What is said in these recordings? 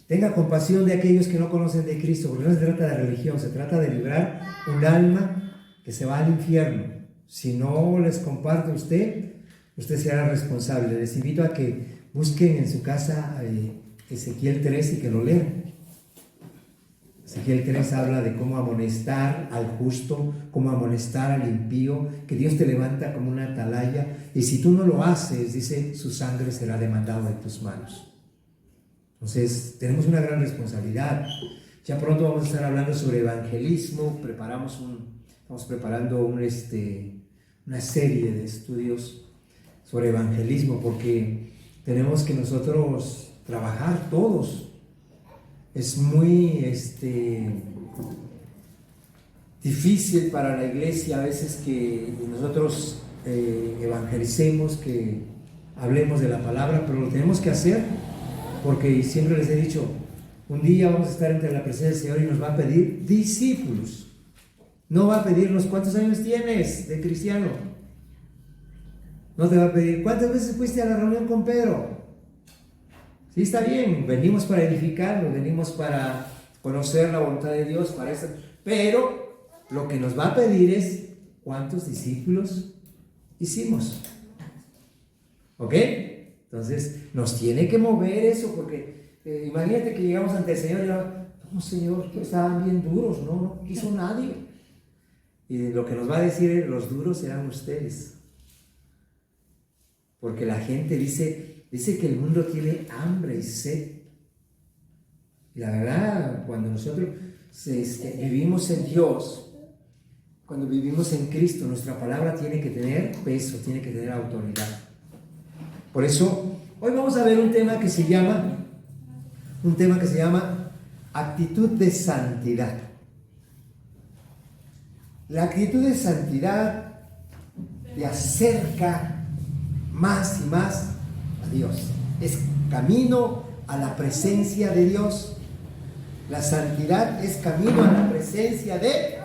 Tenga compasión de aquellos que no conocen de Cristo, porque no se trata de religión, se trata de librar un alma que se va al infierno. Si no les comparte usted será responsable. Les invito a que busquen en su casa Ezequiel 3 y que lo lean. Ezequiel 3 habla de cómo amonestar al justo, cómo amonestar al impío, que Dios te levanta como una atalaya, y si tú no lo haces, dice, su sangre será demandada de tus manos. Entonces, tenemos una gran responsabilidad. Ya pronto vamos a estar hablando sobre evangelismo. Estamos preparando una serie de estudios sobre evangelismo, porque tenemos que nosotros trabajar todos. Es muy difícil para la iglesia a veces que nosotros evangelicemos, que hablemos de la palabra, pero lo tenemos que hacer, porque siempre les he dicho, un día vamos a estar entre la presencia del Señor y nos va a pedir discípulos. No va a pedirnos cuántos años tienes de cristiano. No te va a pedir cuántas veces fuiste a la reunión con Pedro. Sí, está bien, venimos para edificarnos, venimos para conocer la voluntad de Dios, para eso. Pero lo que nos va a pedir es cuántos discípulos hicimos. ¿Ok? Entonces, nos tiene que mover eso, porque imagínate que llegamos ante el Señor y no, Señor, que estaban bien duros, no quiso nadie. Y lo que nos va a decir los duros serán ustedes. Porque la gente dice que el mundo tiene hambre y sed. Y la verdad, cuando nosotros vivimos en Dios, cuando vivimos en Cristo, nuestra palabra tiene que tener peso, tiene que tener autoridad. Por eso, hoy vamos a ver un tema que se llama actitud de santidad. La actitud de santidad te acerca más y más a Dios. Es camino a la presencia de Dios. La santidad es camino a la presencia de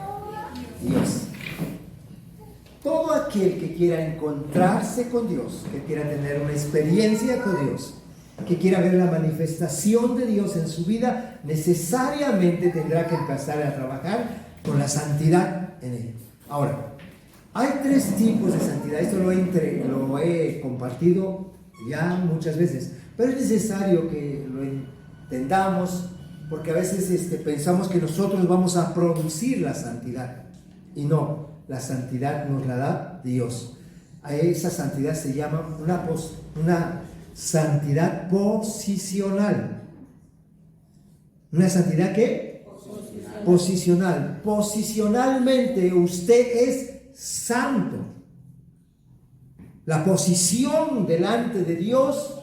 Dios. Todo aquel que quiera encontrarse con Dios, que quiera tener una experiencia con Dios, que quiera ver la manifestación de Dios en su vida, necesariamente tendrá que empezar a trabajar con la santidad en él. Ahora, hay 3 tipos de santidad. Esto lo he compartido ya muchas veces, pero es necesario que lo entendamos, porque a veces pensamos que nosotros vamos a producir la santidad, y no, la santidad nos la da Dios. A esa santidad se llama una santidad posicional. ¿Una santidad qué? Posicional. Posicionalmente usted es santo. La posición delante de Dios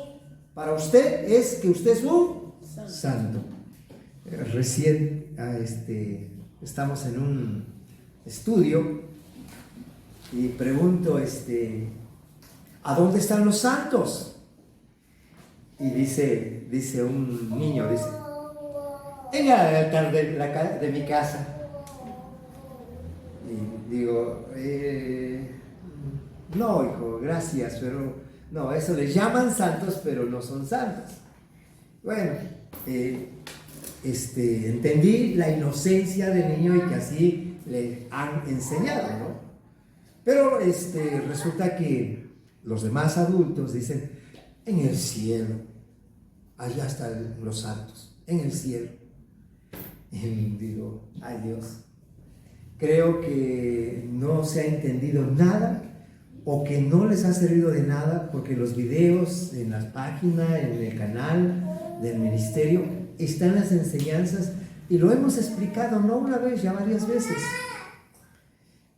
para usted es que usted es un santo. Recién estamos en un estudio y pregunto ¿a dónde están los santos? Y dice un niño, venga al altar de mi casa. Y digo, no, hijo, gracias, pero no, eso les llaman santos, pero no son santos. Bueno, entendí la inocencia del niño y que así le han enseñado, ¿no? Pero resulta que los demás adultos dicen, en el cielo, allá están los santos, en el cielo. Y digo, ay Dios, creo que no se ha entendido nada, o que no les ha servido de nada, porque los videos en las páginas, en el canal del ministerio, están las enseñanzas, y lo hemos explicado no una vez, ya varias veces,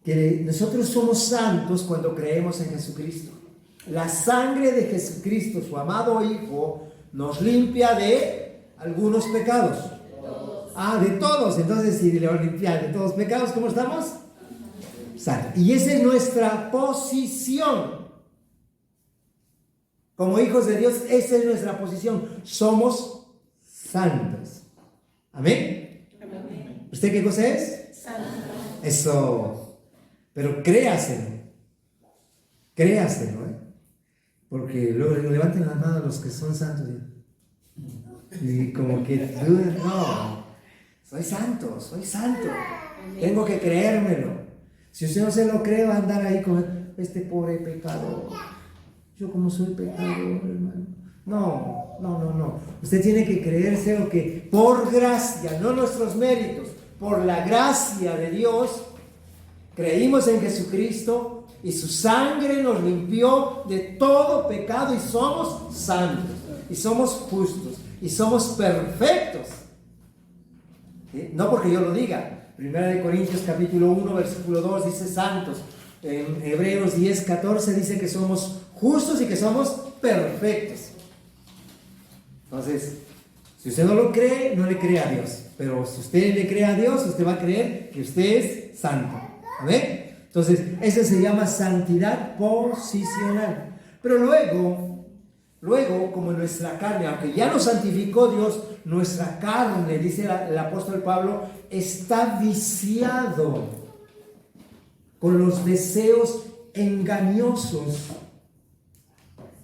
que nosotros somos santos cuando creemos en Jesucristo. La sangre de Jesucristo, su amado Hijo, nos limpia de algunos pecados. De todos. Entonces, si le limpia de todos los pecados, ¿cómo estamos? Santos. Y esa es nuestra posición. Como hijos de Dios, esa es nuestra posición. Somos santos. ¿Amén? Amén. ¿Usted qué cosa es? Santo. Eso. Pero créaselo. Créaselo, ¿eh? Porque luego levanten las manos los que son santos. Y como que dudas, no, soy santo, tengo que creérmelo. Si usted no se lo cree, va a andar ahí con este pobre pecador. Yo como soy pecador, hermano. No. Usted tiene que creérselo que por gracia, no nuestros méritos, por la gracia de Dios, creímos en Jesucristo y su sangre nos limpió de todo pecado y somos santos, y somos justos, y somos perfectos. ¿Sí? No porque yo lo diga. Primera de Corintios capítulo 1 versículo 2 dice santos. En Hebreos 10, 14 dice que somos justos y que somos perfectos. Entonces, si usted no lo cree, no le cree a Dios. Pero si usted le cree a Dios, usted va a creer que usted es santo. ¿Amén? Entonces, eso se llama santidad posicional. Pero luego, como nuestra carne, aunque ya nos santificó Dios, nuestra carne, dice el apóstol Pablo, está viciado con los deseos engañosos.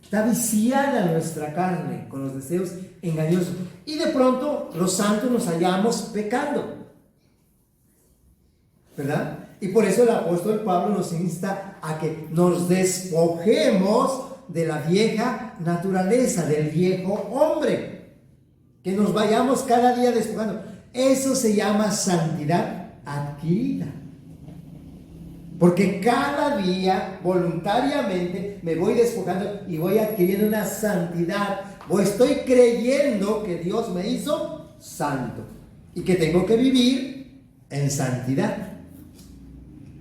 Está viciada nuestra carne con los deseos engañosos. Y de pronto los santos nos hallamos pecando, ¿verdad? Y por eso el apóstol Pablo nos insta a que nos despojemos de la vieja naturaleza, del viejo hombre, que nos vayamos cada día despojando. Eso se llama santidad adquirida, porque cada día voluntariamente me voy despojando y voy adquiriendo una santidad, o estoy creyendo que Dios me hizo santo y que tengo que vivir en santidad.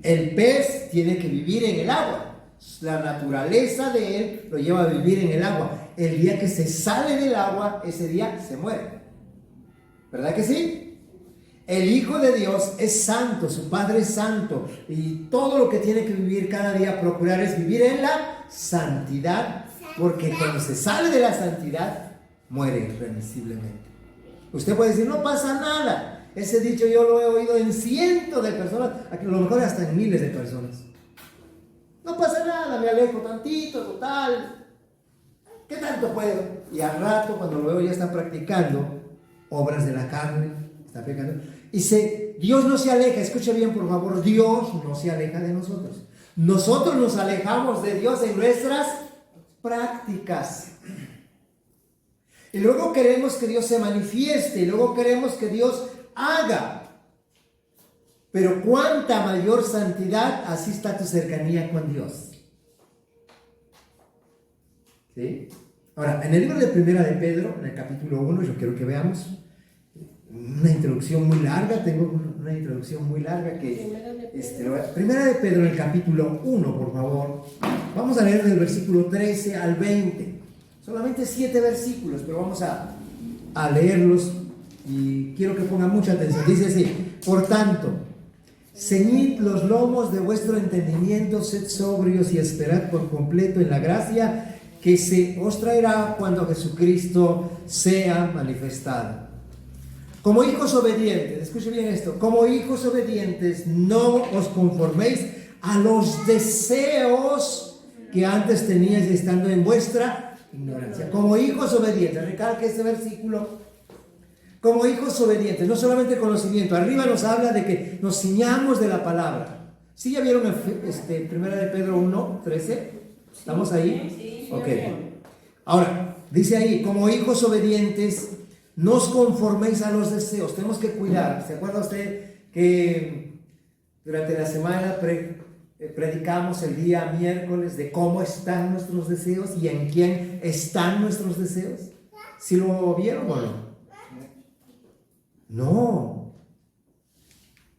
El pez tiene que vivir en el agua. La naturaleza de él lo lleva a vivir en el agua. El día que se sale del agua, ese día se muere. ¿Verdad que sí? El Hijo de Dios es santo, su Padre es santo. Y todo lo que tiene que vivir cada día, procurar es vivir en la santidad. Porque cuando se sale de la santidad, muere irremisiblemente. Usted puede decir, no pasa nada. Ese dicho yo lo he oído en cientos de personas, a lo mejor hasta en miles de personas. No pasa nada, me alejo tantito, total. ¿Qué tanto puedo? Y al rato, cuando lo veo, ya está practicando obras de la carne, está pecando. Y Dios no se aleja, escuche bien por favor, Dios no se aleja de nosotros. Nosotros nos alejamos de Dios en nuestras prácticas. Y luego queremos que Dios se manifieste, y luego queremos que Dios haga. Pero cuánta mayor santidad, así está tu cercanía con Dios. ¿Sí? Ahora, en el libro de Primera de Pedro, en el capítulo 1, yo quiero que veamos una introducción muy larga. Tengo una introducción muy larga que... Primera de Pedro, en el capítulo 1, por favor. Vamos a leer del versículo 13 al 20. Solamente 7 versículos, pero vamos a leerlos y quiero que pongan mucha atención. Dice así: por tanto, ceñid los lomos de vuestro entendimiento, sed sobrios y esperad por completo en la gracia que se os traerá cuando Jesucristo sea manifestado. Como hijos obedientes, escuchen bien esto, como hijos obedientes, no os conforméis a los deseos que antes teníais estando en vuestra ignorancia. Como hijos obedientes, recalque este versículo. Como hijos obedientes, no solamente conocimiento. Arriba nos habla de que nos ciñamos de la palabra. ¿Sí ya vieron Primera de Pedro 1, 13? ¿Estamos ahí? Ok. Ahora, dice ahí, como hijos obedientes, no os conforméis a los deseos. Tenemos que cuidar. ¿Se acuerda usted que durante la semana predicamos el día miércoles de cómo están nuestros deseos y en quién están nuestros deseos? ¿Sí lo vieron o no? No.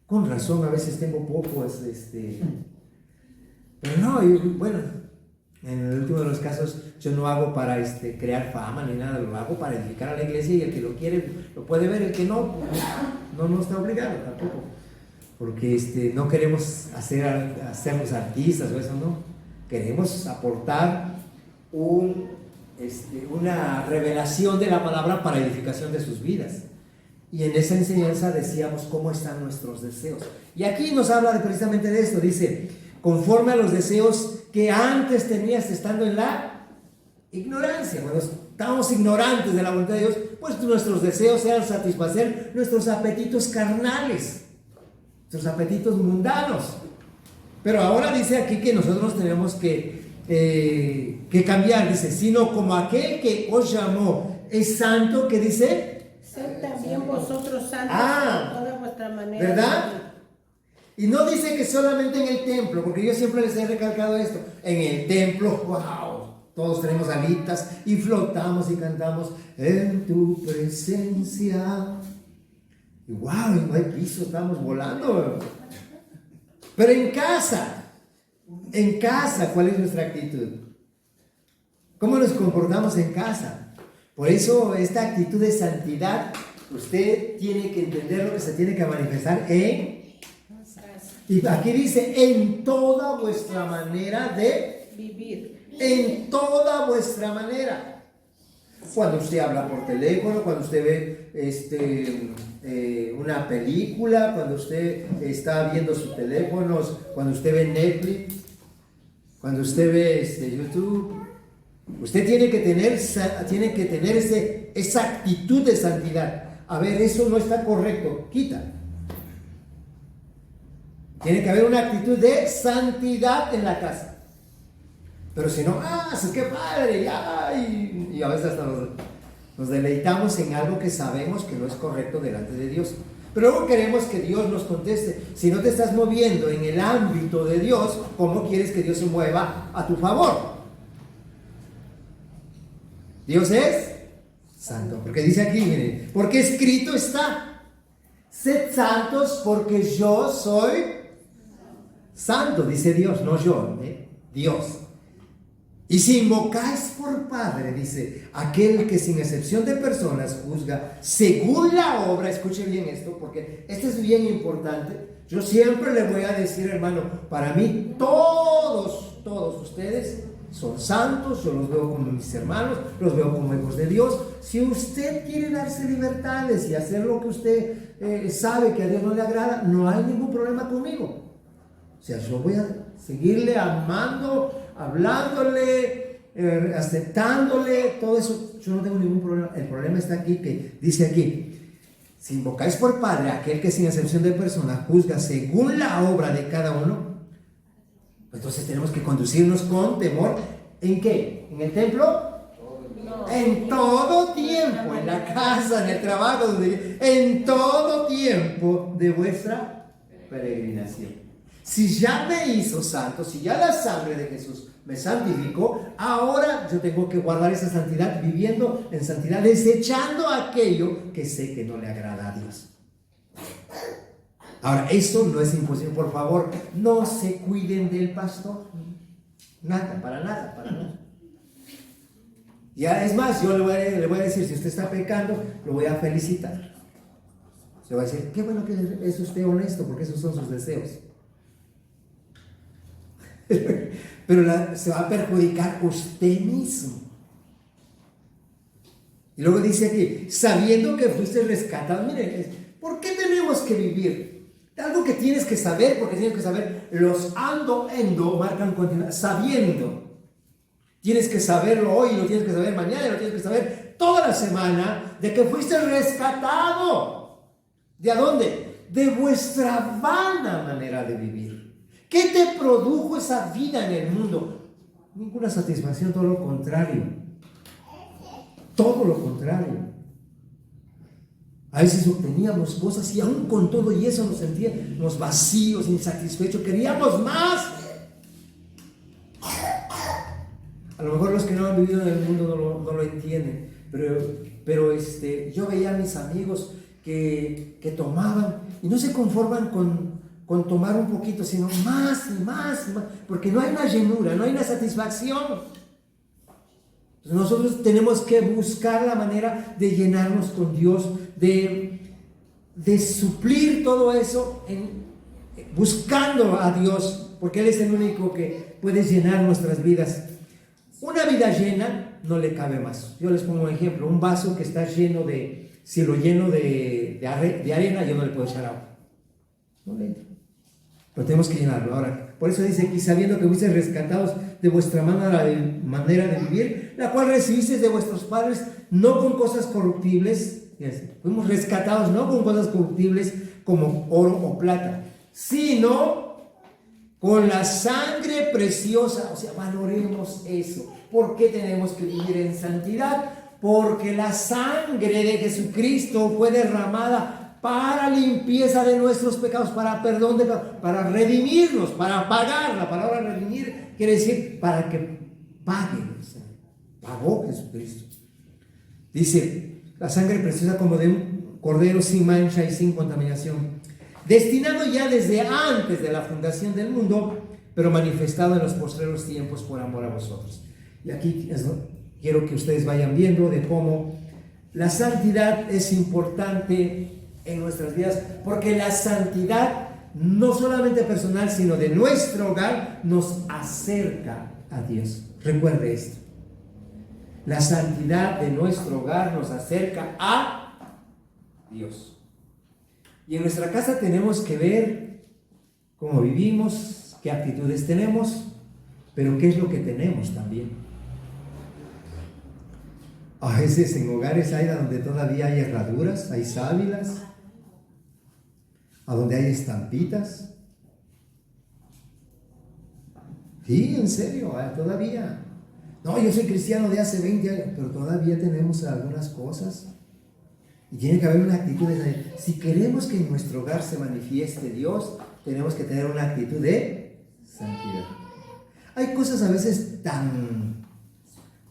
Con razón, a veces tengo pocos, pero no, bueno, en el último de los casos yo no hago para crear fama ni nada, lo hago para edificar a la iglesia, y el que lo quiere lo puede ver, el que no está obligado tampoco, porque no queremos hacernos artistas o eso, no, queremos aportar una revelación de la palabra para edificación de sus vidas. Y en esa enseñanza decíamos cómo están nuestros deseos. Y aquí nos habla precisamente de esto. Dice, conforme a los deseos que antes tenías estando en la ignorancia. Cuando estábamos ignorantes de la voluntad de Dios, pues nuestros deseos sean satisfacer nuestros apetitos carnales, nuestros apetitos mundanos. Pero ahora dice aquí que nosotros tenemos que cambiar, dice, sino como aquel que os llamó es santo, que dice, sed también vosotros santos en toda vuestra manera. ¿Verdad? Y no dice que solamente en el templo, porque yo siempre les he recalcado esto. En el templo, wow, todos tenemos alitas y flotamos y cantamos en tu presencia. Y wow, y no hay piso, estamos volando. Pero en casa, ¿cuál es nuestra actitud? ¿Cómo nos comportamos en casa? Por eso esta actitud de santidad, usted tiene que entender lo que se tiene que manifestar en... Y aquí dice, en toda vuestra manera de vivir. En toda vuestra manera. Cuando usted habla por teléfono, cuando usted ve una película, cuando usted está viendo sus teléfonos, cuando usted ve Netflix, cuando usted ve YouTube, usted tiene que tener esa actitud de santidad. A ver, eso no está correcto, quita. Tiene que haber una actitud de santidad en la casa. Pero si no, qué padre, y a veces hasta nos deleitamos en algo que sabemos que no es correcto delante de Dios. Pero luego queremos que Dios nos conteste. Si no te estás moviendo en el ámbito de Dios, ¿cómo quieres que Dios se mueva a tu favor? Dios es santo. Porque dice aquí, miren, porque escrito está, sed santos porque yo soy santo, dice Dios, no yo, Dios. Y si invocáis por Padre, dice, aquel que sin excepción de personas juzga según la obra, escuche bien esto, porque esto es bien importante. Yo siempre le voy a decir, hermano, para mí todos ustedes son santos, yo los veo como mis hermanos, los veo como hijos de Dios. Si usted quiere darse libertades y hacer lo que usted sabe que a Dios no le agrada, no hay ningún problema conmigo. O sea, yo voy a seguirle amando, hablándole, aceptándole, todo eso, yo no tengo ningún problema. El problema está aquí, que dice aquí, si invocáis por Padre aquel que sin excepción de personas juzga según la obra de cada uno, pues entonces tenemos que conducirnos con temor. ¿En qué? ¿En el templo? No. En todo tiempo, en la casa, en el trabajo, en todo tiempo de vuestra peregrinación. Si ya me hizo santo, si ya la sangre de Jesús me santificó, ahora yo tengo que guardar esa santidad, viviendo en santidad, desechando aquello que sé que no le agrada a Dios. Ahora, esto no es imposible. Por favor, no se cuiden del pastor. Nada, para nada. Ya es más, yo le voy a decir, si usted está pecando, lo voy a felicitar. Se va a decir, qué bueno que es usted honesto, porque esos son sus deseos. Pero se va a perjudicar usted mismo. Y luego dice aquí, sabiendo que fuiste rescatado. Miren, ¿por qué tenemos que vivir? Algo que tienes que saber, porque tienes que saber, los endo marcan continuidad, sabiendo. Tienes que saberlo hoy, lo tienes que saber mañana, lo tienes que saber toda la semana, de que fuiste rescatado. ¿De a dónde? De vuestra vana manera de vivir. ¿Qué te produjo esa vida en el mundo? Ninguna satisfacción, todo lo contrario. Todo lo contrario. A veces obteníamos cosas y aún con todo y eso nos sentíamos vacíos, insatisfechos, queríamos más. A lo mejor los que no han vivido en el mundo no lo entienden, pero yo veía a mis amigos que tomaban y no se conforman con tomar un poquito, sino más y más, porque no hay una llenura, no hay una satisfacción. Entonces nosotros tenemos que buscar la manera de llenarnos con Dios, de suplir todo eso, buscando a Dios, porque Él es el único que puede llenar nuestras vidas. Una vida llena no le cabe más. Yo les pongo un ejemplo, un vaso que está lleno si lo lleno de arena, yo no le puedo echar agua. No le entra. Pero tenemos que llenarlo. Ahora, Por eso dice aquí, sabiendo que fuisteis rescatados de vuestra manera de vivir, la cual recibisteis de vuestros padres, no con cosas corruptibles. Fuimos rescatados no con cosas corruptibles como oro o plata, sino con la sangre preciosa. O sea, valoremos eso. ¿Por qué tenemos que vivir en santidad? Porque la sangre de Jesucristo fue derramada para limpieza de nuestros pecados, para perdón de pecados, para redimirnos, para pagar. La palabra redimir quiere decir para que pague. O sea, pagó Jesucristo. Dice, la sangre preciosa como de un cordero sin mancha y sin contaminación, destinado ya desde antes de la fundación del mundo, pero manifestado en los postreros tiempos por amor a vosotros. Y aquí quiero que ustedes vayan viendo de cómo la santidad es importante en nuestras vidas, porque la santidad, no solamente personal, sino de nuestro hogar, nos acerca a Dios. Recuerde esto. La santidad de nuestro hogar nos acerca a Dios. Y en nuestra casa tenemos que ver cómo vivimos, qué actitudes tenemos, pero qué es lo que tenemos también. A veces en hogares hay donde todavía hay herraduras, hay sábilas, a donde hay estampitas. Sí, en serio, todavía. No, yo soy cristiano de hace 20 años, pero todavía tenemos algunas cosas. Y tiene que haber una actitud de... Si queremos que en nuestro hogar se manifieste Dios, tenemos que tener una actitud de santidad. Hay cosas a veces tan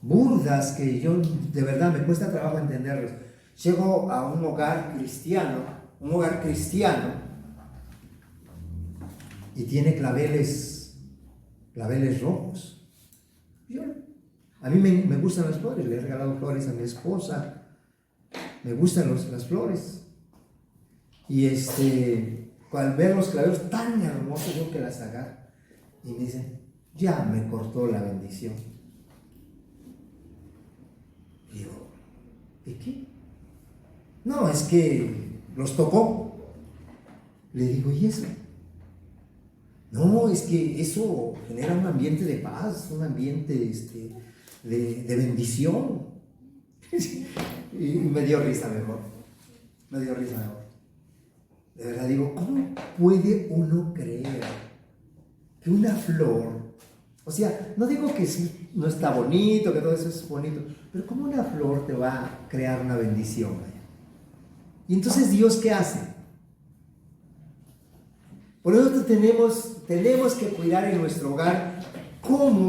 burdas que yo de verdad me cuesta trabajo entenderlos. Llego a un hogar cristiano, y tiene claveles rojos. A mí me gustan las flores, le he regalado flores a mi esposa, me gustan las flores. Y al ver los claveles tan hermosos, yo que las agarro y me dicen, ya me cortó la bendición. Y digo, ¿y qué? No, es que los tocó. Le digo, ¿y eso? No, es que eso genera un ambiente de paz, un ambiente de bendición. Y me dio risa mejor. De verdad digo, ¿cómo puede uno creer que una flor, o sea, no digo que sí, no está bonito, que todo eso es bonito, pero ¿cómo una flor te va a crear una bendición? Y entonces Dios, ¿qué hace? Por eso tenemos que cuidar en nuestro hogar cómo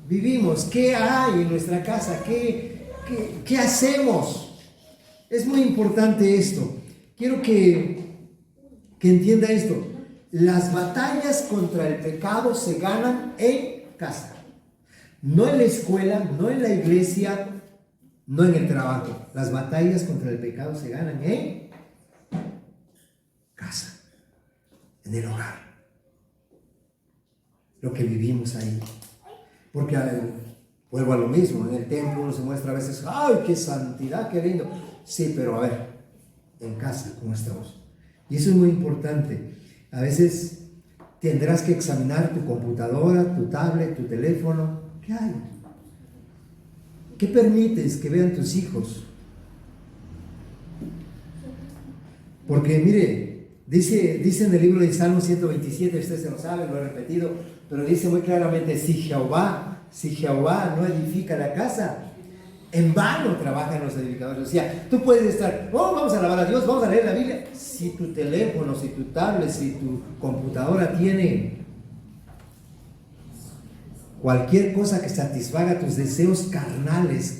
vivimos, qué hay en nuestra casa, qué hacemos. Es muy importante esto. Quiero que entienda esto. Las batallas contra el pecado se ganan en casa. No en la escuela, no en la iglesia, no en el trabajo. Las batallas contra el pecado se ganan en casa, en el hogar. Lo que vivimos ahí. Porque vuelvo a lo mismo, en el templo uno se muestra a veces, ¡ay, qué santidad, qué lindo! Sí, pero a ver, en casa, ¿cómo estamos? Y eso es muy importante. A veces tendrás que examinar tu computadora, tu tablet, tu teléfono. ¿Qué hay? ¿Qué permites que vean tus hijos? Porque mire, dice en el libro de Salmo 127, usted se lo sabe, lo he repetido, pero dice muy claramente, si Jehová no edifica la casa, en vano trabajan los edificadores. O sea, tú puedes estar, vamos a alabar a Dios, vamos a leer la Biblia. Si tu teléfono, si tu tablet, si tu computadora tiene cualquier cosa que satisfaga tus deseos carnales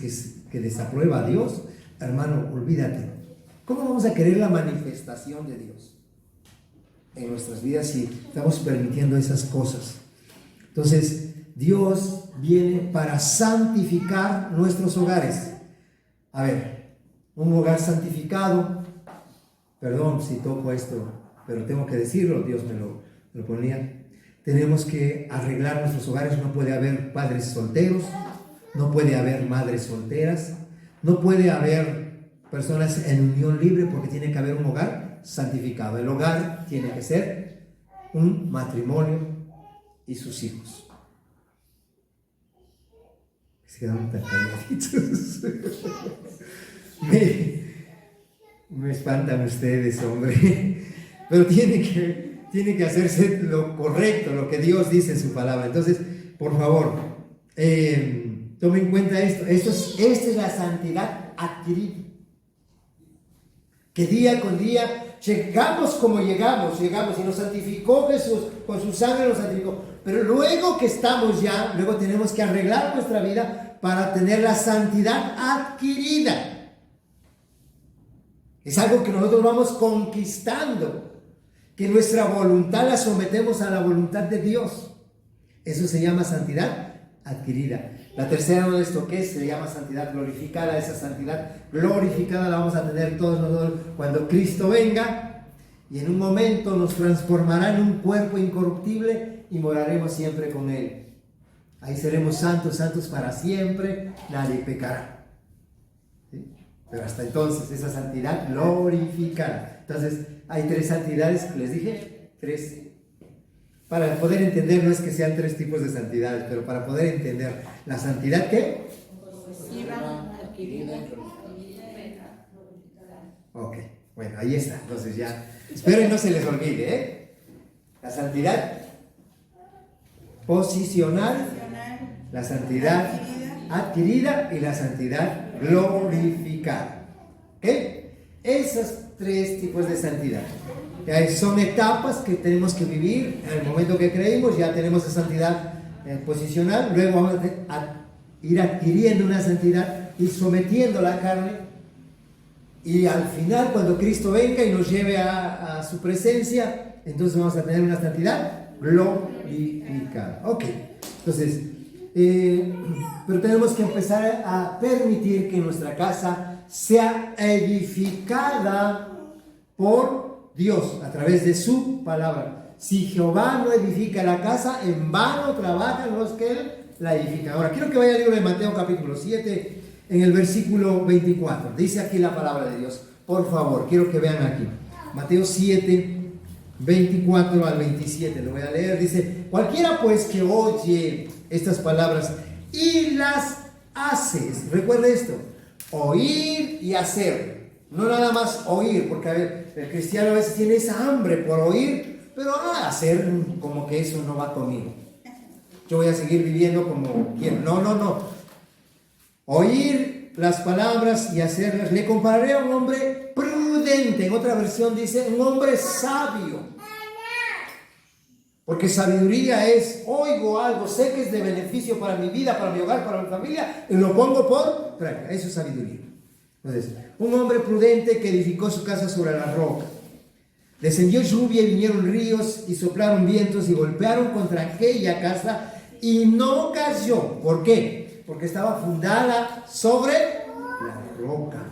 que desaprueba a Dios, hermano, olvídate. ¿Cómo vamos a querer la manifestación de Dios en nuestras vidas si estamos permitiendo esas cosas? Entonces, Dios viene para santificar nuestros hogares. A ver, un hogar santificado, perdón si toco esto, pero tengo que decirlo, Dios me lo ponía. Tenemos que arreglar nuestros hogares. No puede haber padres solteros, no puede haber madres solteras, no puede haber personas en unión libre, porque tiene que haber un hogar santificado. El hogar tiene que ser un matrimonio y sus hijos. Se quedaron tan calladitos. Me espantan ustedes, hombre. Pero tiene que hacerse lo correcto, lo que Dios dice en su palabra. Entonces, por favor, tomen en cuenta esto. Esta es la santidad adquirida. Que día con día llegamos como llegamos y nos santificó Jesús, con su sangre nos santificó. Pero luego que estamos ya, luego tenemos que arreglar nuestra vida para tener la santidad adquirida. Es algo que nosotros vamos conquistando, que nuestra voluntad la sometemos a la voluntad de Dios. Eso se llama santidad adquirida. La tercera de esto que se llama santidad glorificada. Esa santidad glorificada la vamos a tener todos nosotros cuando Cristo venga, y en un momento nos transformará en un cuerpo incorruptible y moraremos siempre con Él. Ahí seremos santos, santos para siempre, nadie pecará. ¿Sí? Pero hasta entonces, esa santidad glorificada. Entonces, hay tres santidades que les dije, tres. Para poder entender, no es que sean tres tipos de santidades, pero para poder entender la santidad, ¿qué? Ok, bueno, ahí está. Entonces ya, espero y no se les olvide, ¿eh? La santidad posicional, la santidad adquirida y la santidad glorificada. ¿Ok? Esos tres tipos de santidad. Son etapas que tenemos que vivir. En el momento que creímos ya tenemos esa santidad posicional. Luego vamos a ir adquiriendo una santidad y sometiendo la carne. Y al final, cuando Cristo venga y nos lleve a su presencia, entonces vamos a tener una santidad glorificada. Ok, entonces, pero tenemos que empezar a permitir que nuestra casa sea edificada por Dios a través de su palabra. Si Jehová no edifica la casa, en vano trabajan los que Él la edifican. Ahora, quiero que vaya al libro de Mateo capítulo 7, en el versículo 24. Dice aquí la palabra de Dios. Por favor, quiero que vean aquí. Mateo 7, 24 al 27. Lo voy a leer. Dice: cualquiera pues que oye estas palabras y las haces. Recuerde esto: oír y hacer. No nada más oír, porque a ver, el cristiano a veces tiene esa hambre por oír, pero hacer como que eso no va conmigo. Yo voy a seguir viviendo como quiero. No. Oír las palabras y hacerlas. Le compararé a un hombre prudente. En otra versión dice un hombre sabio. Porque sabiduría es: oigo algo, sé que es de beneficio para mi vida, para mi hogar, para mi familia, y lo pongo por práctica. Eso es sabiduría. Entonces, un hombre prudente que edificó su casa sobre la roca. Descendió lluvia y vinieron ríos y soplaron vientos y golpearon contra aquella casa y no cayó. ¿Por qué? Porque estaba fundada sobre la roca.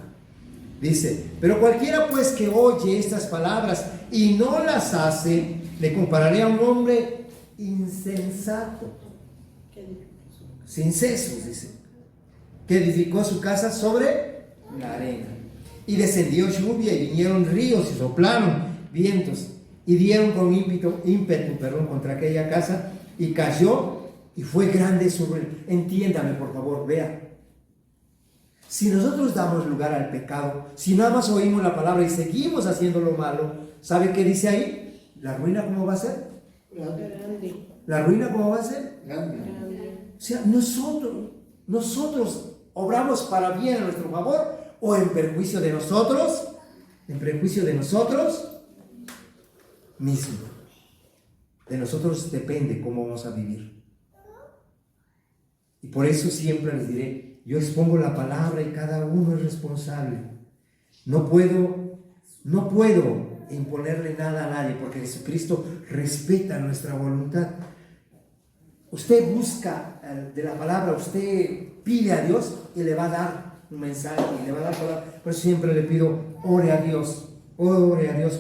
Dice: pero cualquiera pues que oye estas palabras y no las hace, le compararé a un hombre insensato, sin sesos, dice, que edificó su casa sobre la arena. Y descendió lluvia y vinieron ríos y soplaron vientos y dieron con ímpetu contra aquella casa y cayó y fue grande sobre él. Entiéndame, por favor, vea. Si nosotros damos lugar al pecado, si nada más oímos la palabra y seguimos haciendo lo malo, ¿sabe qué dice ahí? ¿La ruina cómo va a ser? Grande. ¿La ruina cómo va a ser? Grande. O sea, nosotros obramos para bien a nuestro favor o en perjuicio de nosotros, mismos. De nosotros depende cómo vamos a vivir. Y por eso siempre les diré: yo expongo la palabra y cada uno es responsable. No puedo imponerle nada a nadie, porque Jesucristo respeta nuestra voluntad. Usted busca de la palabra, usted pide a Dios y le va a dar un mensaje y le va a dar palabra. Por eso siempre le pido: ore a Dios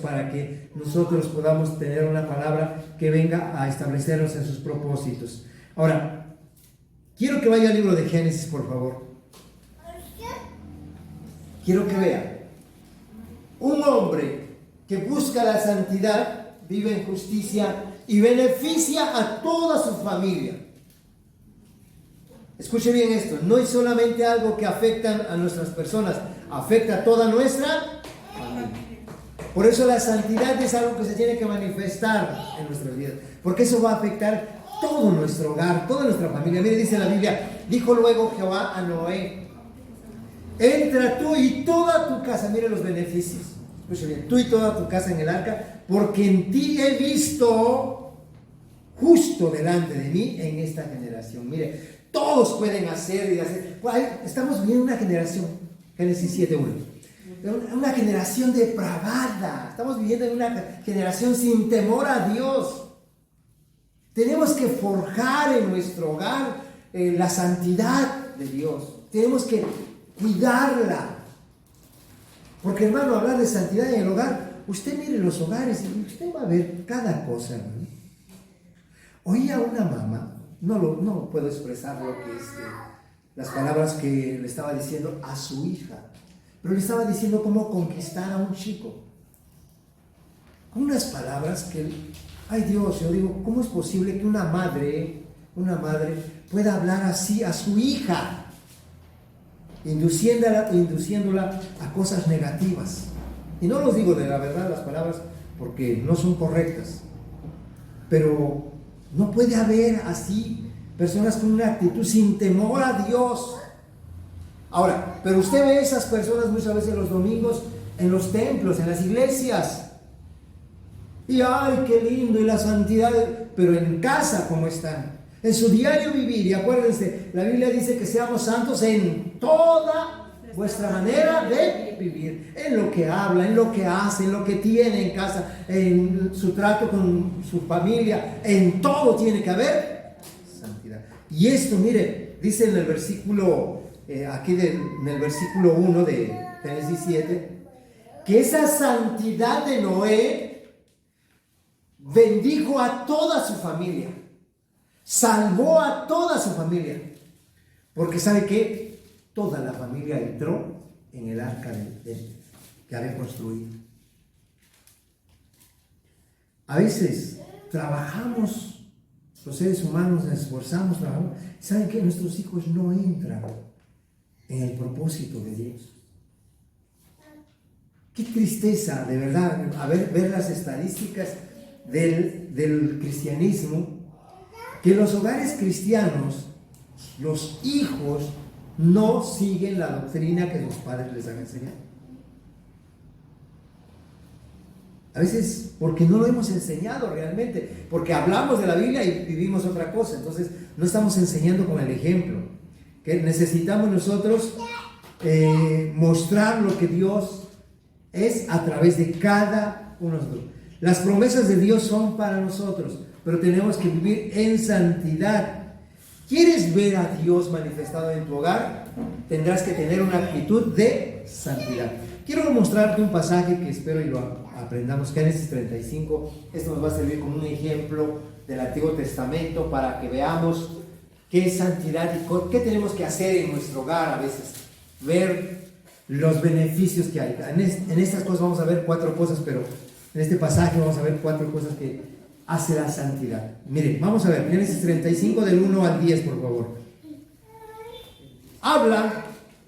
para que nosotros podamos tener una palabra que venga a establecernos en sus propósitos. Ahora, quiero que vaya al libro de Génesis, por favor. Quiero que vea. Un hombre que busca la santidad, vive en justicia y beneficia a toda su familia. Escuche bien esto, no es solamente algo que afecta a nuestras personas, afecta a toda nuestra familia. Por eso la santidad es algo que se tiene que manifestar en nuestras vidas, porque eso va a afectar todo nuestro hogar, toda nuestra familia. Mire, dice la Biblia, dijo luego Jehová a Noé: entra tú y toda tu casa. Mire los beneficios. Escuche bien, tú y toda tu casa en el arca, porque en ti he visto justo delante de mí en esta generación. Mire, todos pueden hacer y hacer. Estamos viviendo una generación, Génesis 7:1, una generación depravada. Estamos viviendo en una generación sin temor a Dios. Tenemos que forjar en nuestro hogar la santidad de Dios. Tenemos que cuidarla. Porque, hermano, hablar de santidad en el hogar, usted mire los hogares y usted va a ver cada cosa, ¿no? Oía una mamá, no puedo expresar lo que es las palabras que le estaba diciendo a su hija, pero le estaba diciendo cómo conquistar a un chico. Con unas palabras que, ay Dios, yo digo, ¿cómo es posible que una madre pueda hablar así a su hija? Induciéndola a cosas negativas. Y no los digo de la verdad las palabras porque no son correctas, pero no puede haber así personas con una actitud sin temor a Dios. Ahora, pero usted ve esas personas muchas veces los domingos en los templos, en las iglesias, y ay, qué lindo, y la santidad, pero en casa, ¿cómo están? En su diario vivir. Y acuérdense, la Biblia dice que seamos santos en toda vuestra manera de vivir, en lo que habla, en lo que hace, en lo que tiene en casa, en su trato con su familia, en todo tiene que haber santidad. Y esto, mire, dice en el versículo, en el versículo 1 de Génesis 7, que esa santidad de Noé bendijo a toda su familia. Salvó a toda su familia. Porque ¿sabe qué? Toda la familia entró en el arca que había construido. A veces trabajamos, los seres humanos nos esforzamos, trabajamos. ¿Saben qué? Nuestros hijos no entran en el propósito de Dios. Qué tristeza, de verdad, ver las estadísticas del cristianismo, que en los hogares cristianos los hijos no siguen la doctrina que sus padres les han enseñado. A veces porque no lo hemos enseñado realmente, porque hablamos de la Biblia y vivimos otra cosa. Entonces no estamos enseñando con el ejemplo, que necesitamos nosotros mostrar lo que Dios es a través de cada uno de nosotros. Las promesas de Dios son para nosotros, pero tenemos que vivir en santidad. ¿Quieres ver a Dios manifestado en tu hogar? Tendrás que tener una actitud de santidad. Quiero mostrarte un pasaje que espero y lo aprendamos, Génesis 35. Esto nos va a servir como un ejemplo del Antiguo Testamento para que veamos qué es santidad y qué tenemos que hacer en nuestro hogar a veces. Ver los beneficios que hay. En estas cosas vamos a ver 4 cosas, pero en este pasaje vamos a ver 4 cosas que hace la santidad. Miren, vamos a ver, Génesis 35 del 1 al 10, por favor.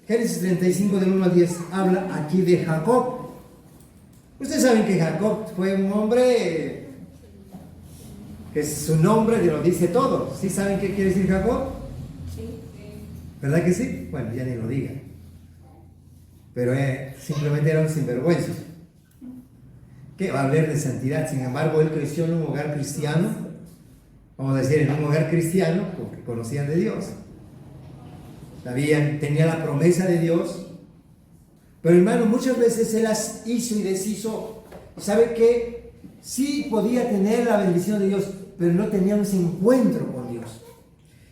Génesis 35 del 1 al 10, habla aquí de Jacob. Ustedes saben que Jacob fue un hombre que su nombre lo dice todo. ¿Sí saben qué quiere decir Jacob? ¿Verdad que sí? Bueno, ya ni lo digan. Pero simplemente era un sinvergüenza. ¿Qué va a hablar de santidad? Sin embargo, él creció en un hogar cristiano, vamos a decir, en un hogar cristiano, porque conocían de Dios. Tenía la promesa de Dios. Pero hermano, muchas veces él las hizo y deshizo. ¿Sabe qué? Sí podía tener la bendición de Dios, pero no tenía ese encuentro con Dios.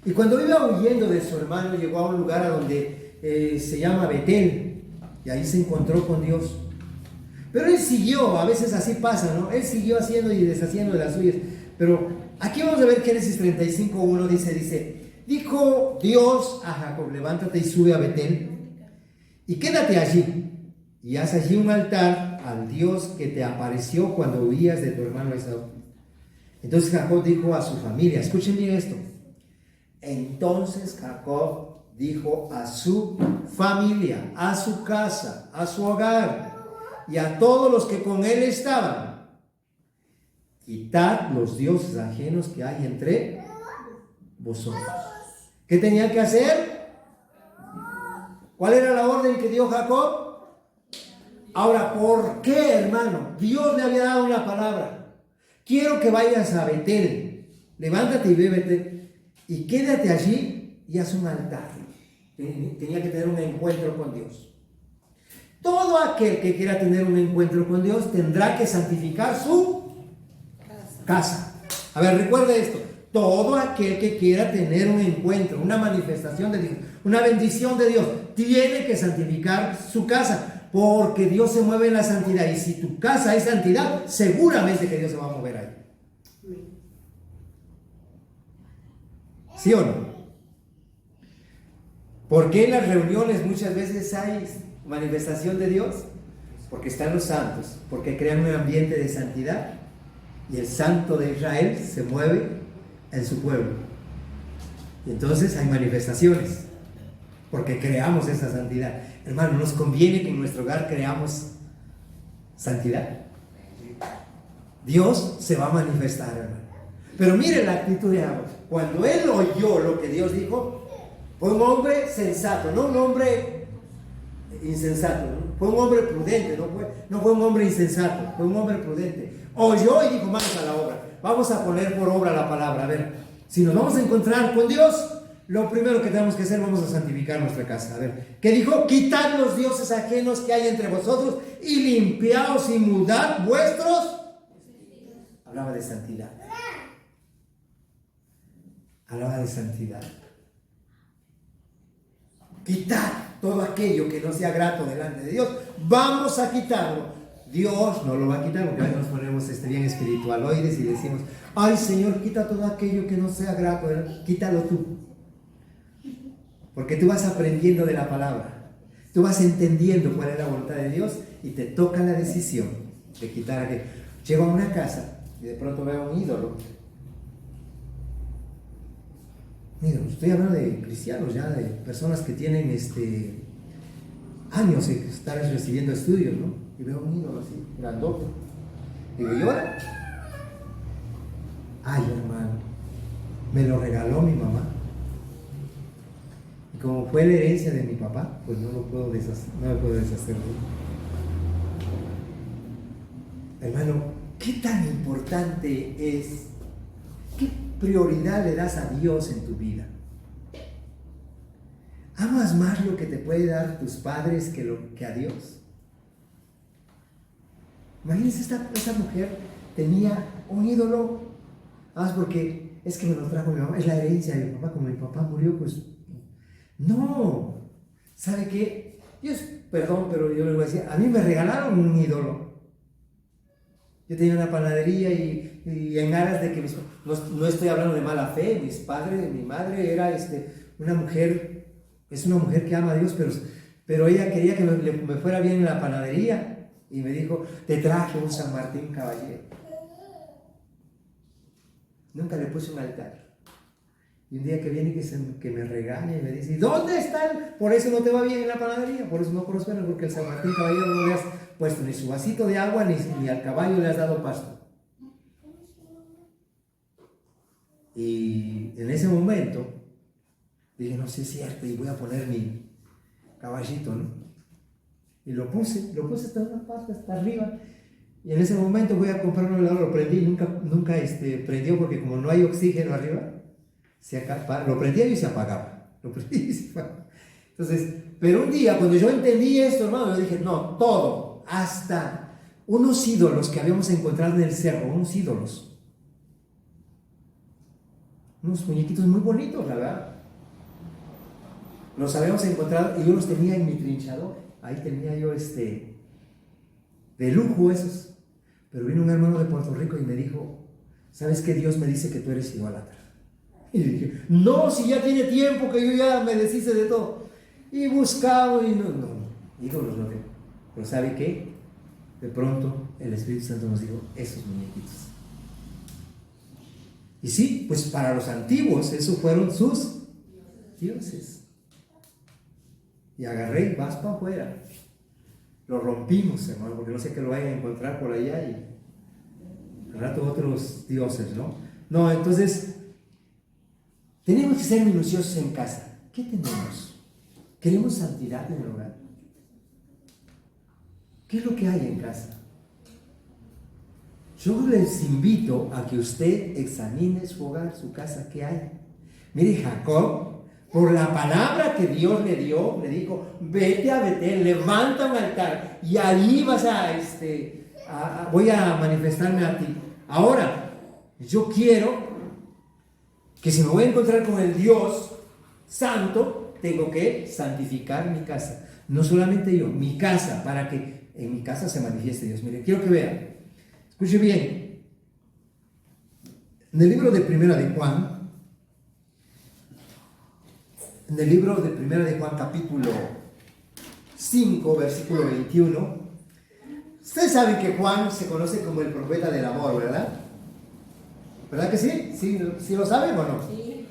Y cuando iba huyendo de su hermano, llegó a un lugar a donde se llama Betel, y ahí se encontró con Dios. Pero él siguió, a veces así pasa, ¿no? Él siguió haciendo y deshaciendo de las suyas. Pero aquí vamos a ver Génesis 35:1 dice, dijo Dios a Jacob, levántate y sube a Betel y quédate allí y haz allí un altar al Dios que te apareció cuando huías de tu hermano Esaú. Entonces Jacob dijo a su familia, escuchen bien esto. Entonces Jacob dijo a su familia, a su casa, a su hogar y a todos los que con él estaban: quitad los dioses ajenos que hay entre vosotros. ¿Qué tenían que hacer? ¿Cuál era la orden que dio Jacob? Ahora, ¿por qué, hermano? Dios le había dado una palabra. Quiero que vayas a Betel, levántate y bébete y quédate allí y haz un altar. Tenía que tener un encuentro con Dios. Todo aquel que quiera tener un encuentro con Dios tendrá que santificar su casa. A ver, recuerde esto. Todo aquel que quiera tener un encuentro, una manifestación de Dios, una bendición de Dios, tiene que santificar su casa, porque Dios se mueve en la santidad. Y si tu casa es santidad, seguramente que Dios se va a mover ahí. ¿Sí o no? ¿Por qué en las reuniones muchas veces hay manifestación de Dios? Porque están los santos, porque crean un ambiente de santidad y el santo de Israel se mueve en su pueblo. Y entonces hay manifestaciones, porque creamos esa santidad. Hermano, nos conviene que en nuestro hogar creamos santidad. Dios se va a manifestar, hermano. Pero mire la actitud de Abraham. Cuando él oyó lo que Dios dijo, fue un hombre sensato, no un hombre insensato, ¿no? Fue un hombre prudente, no fue un hombre insensato, fue un hombre prudente. Oyó y dijo: vamos a la obra, vamos a poner por obra la palabra. A ver, si nos vamos a encontrar con Dios, lo primero que tenemos que hacer, vamos a santificar nuestra casa. A ver, ¿qué dijo? Quitad los dioses ajenos que hay entre vosotros y limpiaos y mudad vuestros. Hablaba de santidad. Hablaba de santidad. Quitad todo aquello que no sea grato delante de Dios. Vamos a quitarlo. Dios no lo va a quitar, porque a veces nos ponemos bien espiritualoides y decimos: ay, Señor, quita todo aquello que no sea grato. Quítalo tú. Porque tú vas aprendiendo de la palabra. Tú vas entendiendo cuál es la voluntad de Dios y te toca la decisión de quitar aquello. Llego a una casa y de pronto veo un ídolo. Mira, estoy hablando de cristianos ya, de personas que tienen años de estar recibiendo estudios, ¿no? Y veo un ídolo así, grandote. Digo: ¿y ahora? Ay, hermano, me lo regaló mi mamá. Y como fue la herencia de mi papá, pues no me puedo deshacer de él. Hermano, ¿qué tan importante es? ¿Qué prioridad le das a Dios en tu vida? ¿Amas más lo que te puede dar tus padres que a Dios? Imagínense, esta mujer tenía un ídolo, porque es que me lo trajo mi mamá, es la herencia de mi papá. Como mi papá murió, pues no. ¿Sabe qué? Dios, perdón, pero yo les voy a decir, a mí me regalaron un ídolo. Yo tenía una panadería y en aras de que no estoy hablando de mala fe, mis padres, mi madre era una mujer, es una mujer que ama a Dios, pero ella quería que me fuera bien en la panadería y me dijo: te traje un San Martín Caballero. Nunca le puse un altar. Y un día que viene que me regaña y me dice: ¿dónde están? Por eso no te va bien en la panadería, por eso no prosperas, porque el San Martín Caballero no le has puesto ni su vasito de agua, ni al caballo le has dado pasto. Y en ese momento dije: no, sí es cierto, y voy a poner mi caballito, ¿no? Y lo puse hasta una parte, hasta arriba. Y en ese momento voy a comprar un helado, lo prendí, nunca prendió, porque como no hay oxígeno arriba, lo prendía y se apagaba. Lo prendí y se apagaba. Entonces, pero un día cuando yo entendí esto, hermano, yo dije: no, todo, hasta unos ídolos que habíamos encontrado en el cerro, unos muñequitos muy bonitos, la verdad. Los habíamos encontrado y yo los tenía en mi trinchador. Ahí tenía yo de lujo esos. Pero vino un hermano de Puerto Rico y me dijo: ¿sabes qué? Dios me dice que tú eres idólatra. Y dije: no, si ya tiene tiempo que yo ya me deshice de todo. Y buscaba y no, ídolos no tengo. Pero ¿sabe qué? De pronto el Espíritu Santo nos dijo: esos muñequitos. Y sí, pues para los antiguos, esos fueron sus dioses. Y agarré y vas para afuera. Lo rompimos, hermano, porque no sé que lo vayan a encontrar por allá y al rato otros dioses, ¿no? No, entonces, tenemos que ser minuciosos en casa. ¿Qué tenemos? ¿Queremos santidad en el hogar? ¿Qué es lo que hay en casa? Yo les invito a que usted examine su hogar, su casa, ¿qué hay? Mire, Jacob, por la palabra que Dios le dio, le dijo, vete a Betel, levanta un altar y ahí vas voy a manifestarme a ti. Ahora, yo quiero que si me voy a encontrar con el Dios santo, tengo que santificar mi casa. No solamente yo, mi casa, para que en mi casa se manifieste Dios. Mire, quiero que vean. Escuche bien, en el libro de Primera de Juan, capítulo 5, versículo 21, ustedes saben que Juan se conoce como el profeta del amor, ¿verdad? ¿Verdad que sí? ¿Sí lo saben o no? Sí.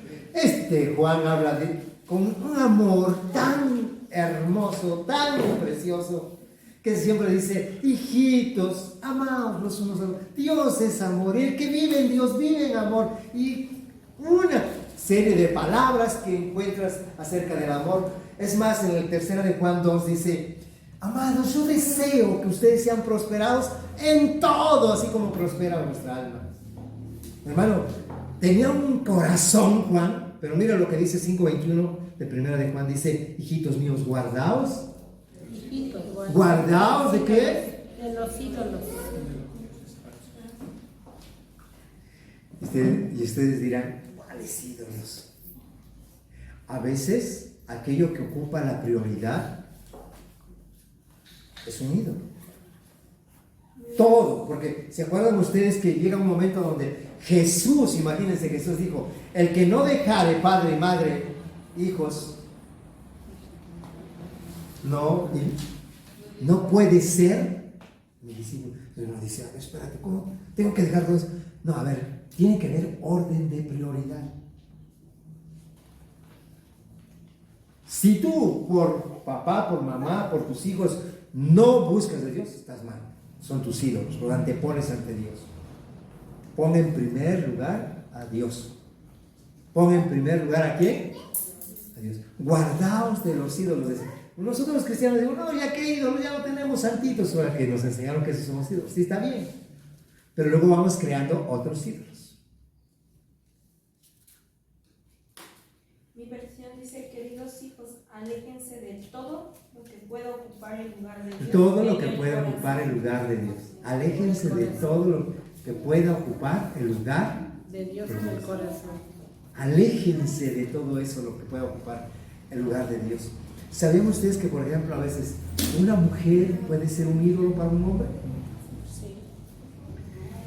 Juan habla con un amor tan hermoso, tan precioso, que siempre dice, hijitos, amaos los unos a los otros. Dios es amor, y el que vive en Dios vive en amor. Y una serie de palabras que encuentras acerca del amor. Es más, en el 3 de Juan 2 dice, amados, yo deseo que ustedes sean prosperados en todo, así como prospera vuestra alma. Hermano, tenía un corazón Juan, pero mira lo que dice 5:21 de 1 de Juan, dice, hijitos míos, guardaos. ¿Guardaos de qué? De los ídolos. Y ustedes dirán, ¿cuáles ídolos? A veces, aquello que ocupa la prioridad es un ídolo. Todo, porque ¿se acuerdan ustedes que llega un momento donde Jesús, imagínense, Jesús dijo, el que no dejare padre y madre, hijos, no puede ser mi discípulo. Pero dice, espérate, ¿cómo? Tengo que dejar todo eso. No, a ver, tiene que haber orden de prioridad. Si tú, por papá, por mamá, por tus hijos, no buscas a Dios, estás mal. Son tus ídolos, los antepones ante Dios. Pon en primer lugar a Dios. Pon en primer lugar ¿a quién? A Dios. Guardaos de los ídolos. Nosotros los cristianos decimos, no, ya qué ídolos, ya no tenemos santitos. Ahora que nos enseñaron que esos somos ídolos. Sí, está bien. Pero luego vamos creando otros ídolos. Mi versión dice, queridos hijos, aléjense de todo lo que pueda ocupar el lugar de Dios. Todo lo que pueda ocupar el lugar de Dios. Aléjense de todo lo que pueda ocupar el lugar de Dios en el corazón. Aléjense de todo eso, lo que pueda ocupar el lugar de Dios. ¿Sabían ustedes que, por ejemplo, a veces una mujer puede ser un ídolo para un hombre? Sí.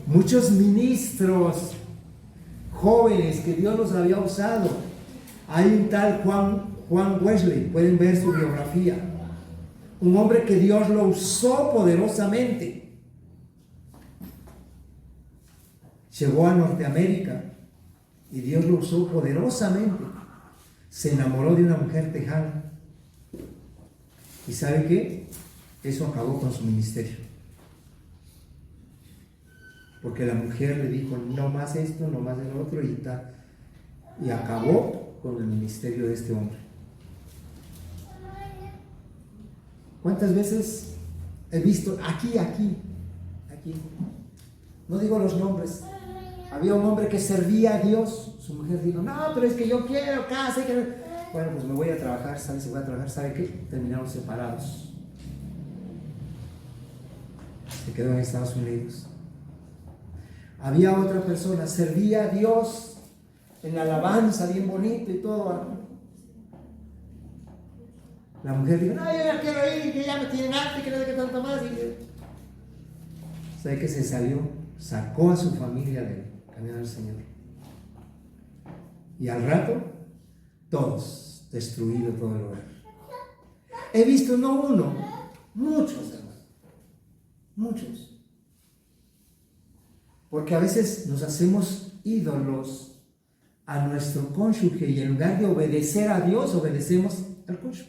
Muchos ministros jóvenes que Dios los había usado. Hay un tal Juan Wesley, pueden ver su biografía. Un hombre que Dios lo usó poderosamente. Llegó a Norteamérica y Dios lo usó poderosamente. Se enamoró de una mujer tejana. ¿Y sabe qué? Eso acabó con su ministerio. Porque la mujer le dijo, no más esto, no más el otro, y acabó con el ministerio de este hombre. ¿Cuántas veces he visto aquí? No digo los nombres. Había un hombre que servía a Dios. Su mujer dijo, no, pero es que yo quiero casa. Bueno, pues me voy a trabajar. ¿Sabe si voy a trabajar? ¿Sabe qué? Terminaron separados. Se quedó en Estados Unidos. Había otra persona, servía a Dios en la alabanza, bien bonito y todo. La mujer dijo, no, yo ya quiero ir, que ya me tienen harto y que no sé qué tanto más. ¿Sabe qué? Se salió, sacó a su familia del camino del Señor. Y al rato, todos, destruido todo el hogar. He visto no uno, muchos hermanos, muchos. Porque a veces nos hacemos ídolos a nuestro cónyuge y en lugar de obedecer a Dios, obedecemos al cónyuge.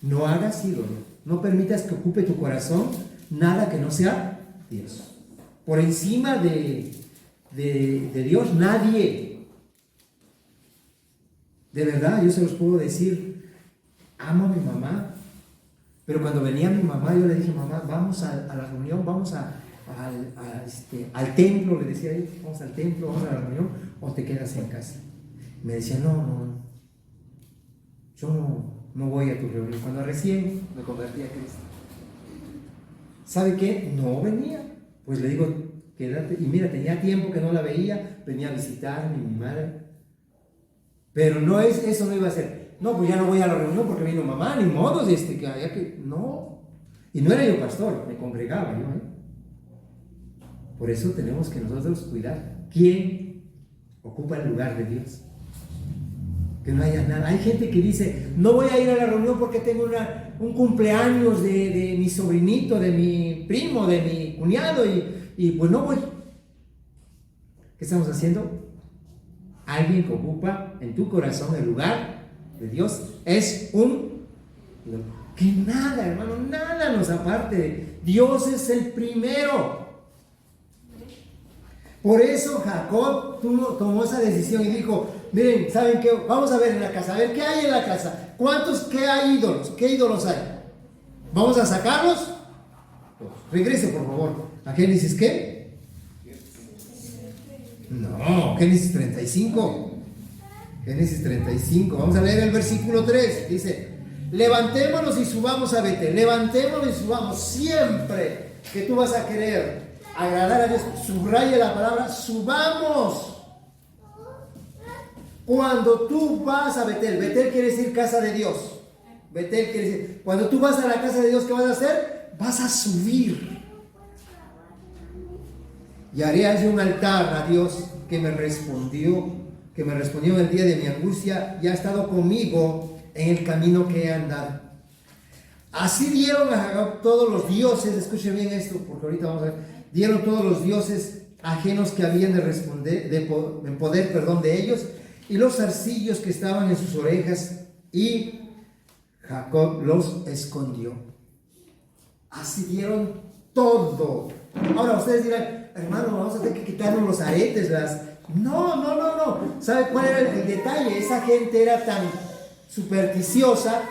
No hagas ídolo, no permitas que ocupe tu corazón nada que no sea Dios. Por encima de Dios, nadie. De verdad, yo se los puedo decir, amo a mi mamá, pero cuando venía mi mamá, yo le dije, mamá, vamos a la reunión, vamos al templo, le decía yo, vamos al templo, vamos a la reunión, o te quedas en casa. Me decía, no, yo no voy a tu reunión. Cuando recién me convertí a Cristo, ¿sabe qué? No venía. Pues le digo, quédate. Y mira, tenía tiempo que no la veía, venía a visitarme, mi madre. Pero no es, eso no iba a ser. No, pues ya no voy a la reunión porque vino mamá, ni modo, que había que. No. Y no era yo pastor, me congregaba yo. Por eso tenemos que nosotros cuidar. ¿Quién ocupa el lugar de Dios? Que no haya nada. Hay gente que dice, no voy a ir a la reunión porque tengo un cumpleaños de mi sobrinito, de mi primo, de mi cuñado y pues no voy. ¿Qué estamos haciendo? Alguien que ocupa en tu corazón el lugar de Dios es que nada, hermano, nada nos aparte. Dios es el primero. Por eso Jacob tomó esa decisión y dijo, miren, ¿saben qué? Vamos a ver en la casa, a ver qué hay en la casa. ¿Qué hay ídolos? ¿Qué ídolos hay? ¿Vamos a sacarlos? Regrese, por favor. ¿A Génesis qué? No, Génesis 35. Génesis 35. Vamos a leer el versículo 3. Dice, levantémonos y subamos a Betel. Levantémonos y subamos. Siempre que tú vas a querer agradar a Dios, subraya la palabra, subamos. Cuando tú vas a Betel, Betel quiere decir casa de Dios. Betel quiere decir, cuando tú vas a la casa de Dios, ¿qué vas a hacer? Vas a subir. Y haré allí un altar a Dios que me respondió en el día de mi angustia y ha estado conmigo en el camino que he andado. Así dieron a Jacob todos los dioses, escuchen bien esto, porque ahorita vamos a ver, dieron todos los dioses ajenos que habían de responder, en poder de ellos, y los zarcillos que estaban en sus orejas, y Jacob los escondió. Así dieron todo. Ahora ustedes dirán, hermano, vamos a tener que quitarnos los aretes, No. ¿Sabe cuál era el detalle? Esa gente era tan supersticiosa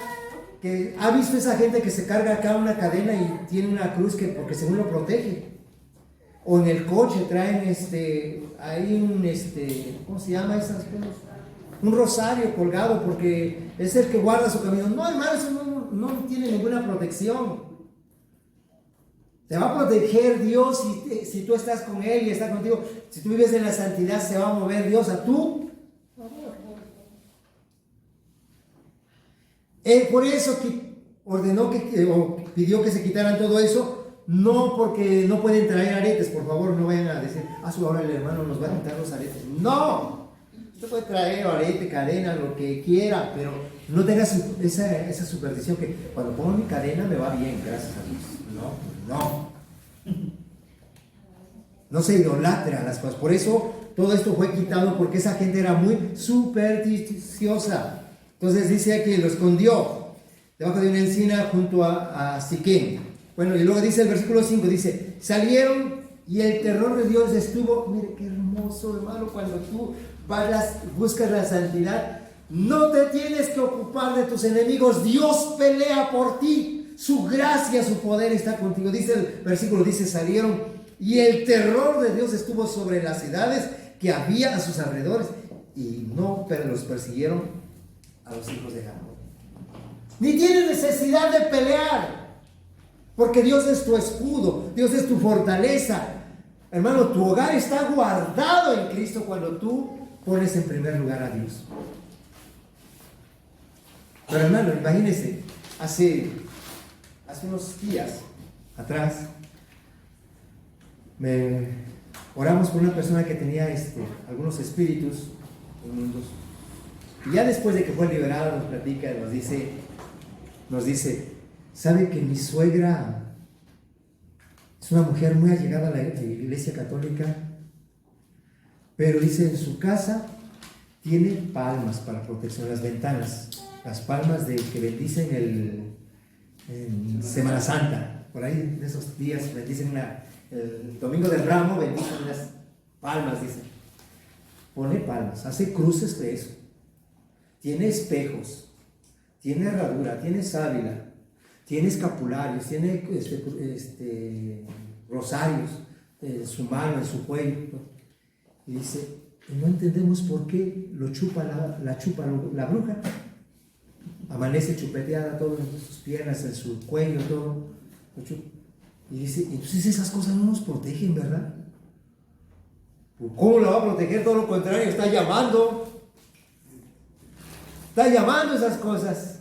que ha visto esa gente que se carga acá una cadena y tiene una cruz porque según lo protege. O en el coche traen ¿cómo se llama esas cosas? Un rosario colgado porque es el que guarda su camino. No, hermano, eso no tiene ninguna protección. Te va a proteger Dios si tú estás con Él y está contigo. Si tú vives en la santidad, se va a mover Dios a tú. Él por eso ordenó o pidió que se quitaran todo eso, no porque no pueden traer aretes. Por favor, no vayan a decir, ahora el hermano nos va a quitar los aretes. No, usted puede traer arete, cadena, lo que quiera, pero no tengas esa superstición que cuando pongo mi cadena me va bien, gracias a Dios. No se idolatra las cosas. Por eso todo esto fue quitado, porque esa gente era muy supersticiosa. Entonces dice aquí, lo escondió debajo de una encina junto a Siquem. Bueno, y luego dice el versículo 5, dice, salieron y el terror de Dios estuvo. Mire qué hermoso, hermano, cuando tú buscas la santidad, no te tienes que ocupar de tus enemigos. Dios pelea por ti. Su gracia, su poder está contigo. Dice el versículo, salieron y el terror de Dios estuvo sobre las ciudades que había a sus alrededores y pero los persiguieron a los hijos de Jacob. Ni tienes necesidad de pelear, porque Dios es tu escudo, Dios es tu fortaleza. Hermano, tu hogar está guardado en Cristo cuando tú pones en primer lugar a Dios. Pero hermano, imagínese, hace unos días atrás oramos por una persona que tenía algunos espíritus inmundos, y ya después de que fue liberado nos platica, nos dice, ¿sabe que mi suegra Es una mujer muy allegada a la Iglesia Católica, pero dice en su casa tiene palmas para protección, las ventanas, las palmas de que bendicen en Semana Santa, por ahí en esos días bendicen el Domingo del Ramo, bendicen las palmas, dice. Pone palmas, hace cruces de eso, tiene espejos, tiene herradura, tiene sábila, tiene escapularios, tiene rosarios en su mano, en su cuello. Y dice, no entendemos por qué lo chupa la bruja. Amanece chupeteada todo en sus piernas, en su cuello, todo. Y dice, entonces esas cosas no nos protegen, ¿verdad? ¿Cómo lo va a proteger? Todo lo contrario, está llamando esas cosas.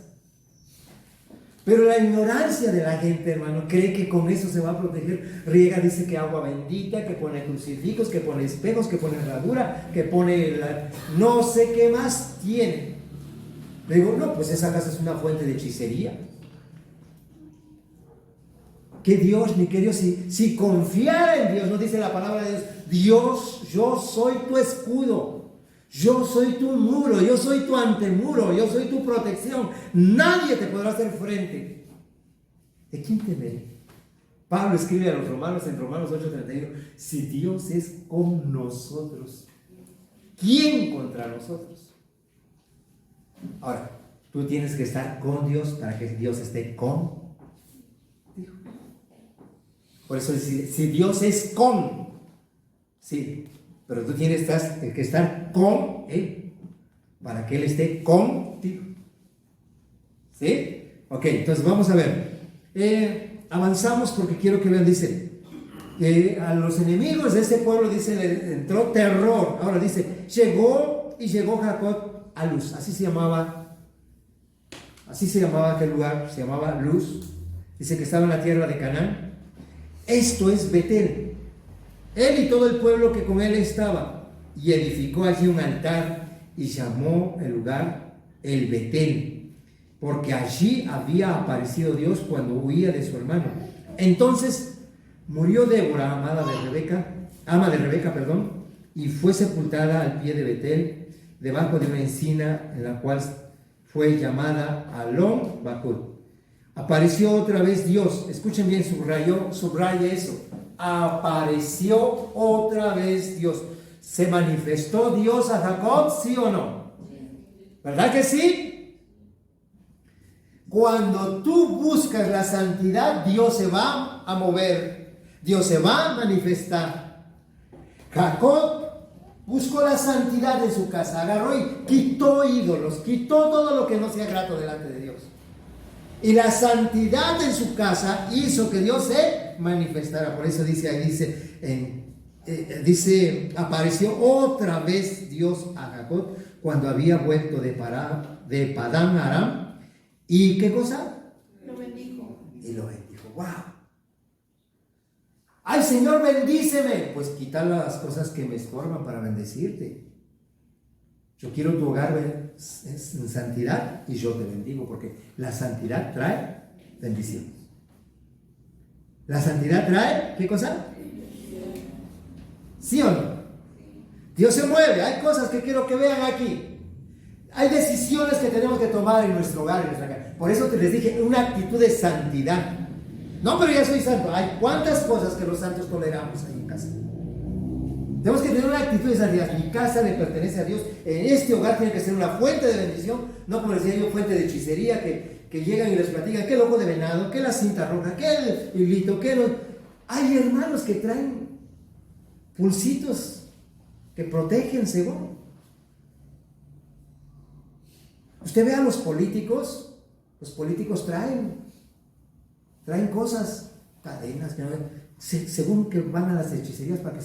Pero la ignorancia de la gente, hermano, cree que con eso se va a proteger. Riega, dice que agua bendita, que pone crucifijos, que pone espejos, que pone herradura, que pone no sé qué más tiene. Le digo, no, pues esa casa es una fuente de hechicería. Que Dios, mi querido, si confiara en Dios, no dice la palabra de Dios, Dios, yo soy tu escudo, yo soy tu muro, yo soy tu antemuro, yo soy tu protección, nadie te podrá hacer frente. ¿De quién temeré? Pablo escribe a los romanos en Romanos 8:31, si Dios es con nosotros, ¿quién contra nosotros? Ahora, tú tienes que estar con Dios para que Dios esté contigo. Por eso si Dios es con, sí, pero tú tienes que estar con Él para que Él esté contigo. ¿Sí? Ok, entonces vamos a ver. Avanzamos porque quiero que vean, dice, a los enemigos de ese pueblo, dice, le entró terror. Ahora dice, llegó Jacob a Luz, así se llamaba aquel lugar, se llamaba Luz. Dice que estaba en la tierra de Canaán. Esto es Betel. Él y todo el pueblo que con él estaba, y edificó allí un altar y llamó el lugar el Betel, porque allí había aparecido Dios cuando huía de su hermano. Entonces murió Débora, ama de Rebeca, y fue sepultada al pie de Betel, debajo de una encina en la cual fue llamada Alon Bakut. Apareció otra vez Dios, escuchen bien, subraye eso, apareció otra vez Dios. ¿Se manifestó Dios a Jacob, sí o no? ¿Verdad que sí? Cuando tú buscas la santidad, Dios se va a mover, Dios se va a manifestar. Jacob buscó la santidad en su casa, agarró y quitó ídolos, quitó todo lo que no sea grato delante de Dios. Y la santidad en su casa hizo que Dios se manifestara. Por eso dice, apareció otra vez Dios a Jacob cuando había vuelto de Padán Aram. ¿Y qué cosa? Lo bendijo. Y lo bendijo. ¡Wow! ¡Ay, Señor, bendíceme! Pues quita las cosas que me estorban para bendecirte. Yo quiero tu hogar en santidad y yo te bendigo, porque la santidad trae bendición. La santidad trae, ¿qué cosa? ¿Sí o no? Dios se mueve, hay cosas que quiero que vean aquí. Hay decisiones que tenemos que tomar en nuestro hogar, en nuestra casa. Por eso les dije, una actitud de santidad. No, pero ya soy santo. Hay cuántas cosas que los santos toleramos ahí en casa. Tenemos que tener una actitud de santidad. Mi casa le pertenece a Dios. En este hogar tiene que ser una fuente de bendición, no como decía yo, fuente de hechicería, que llegan y les platican qué loco de venado, qué la cinta roja, qué el hilito, qué no. Hay hermanos que traen pulsitos que protegen según. Usted ve a los políticos traen cosas, cadenas, según que van a las hechicerías para que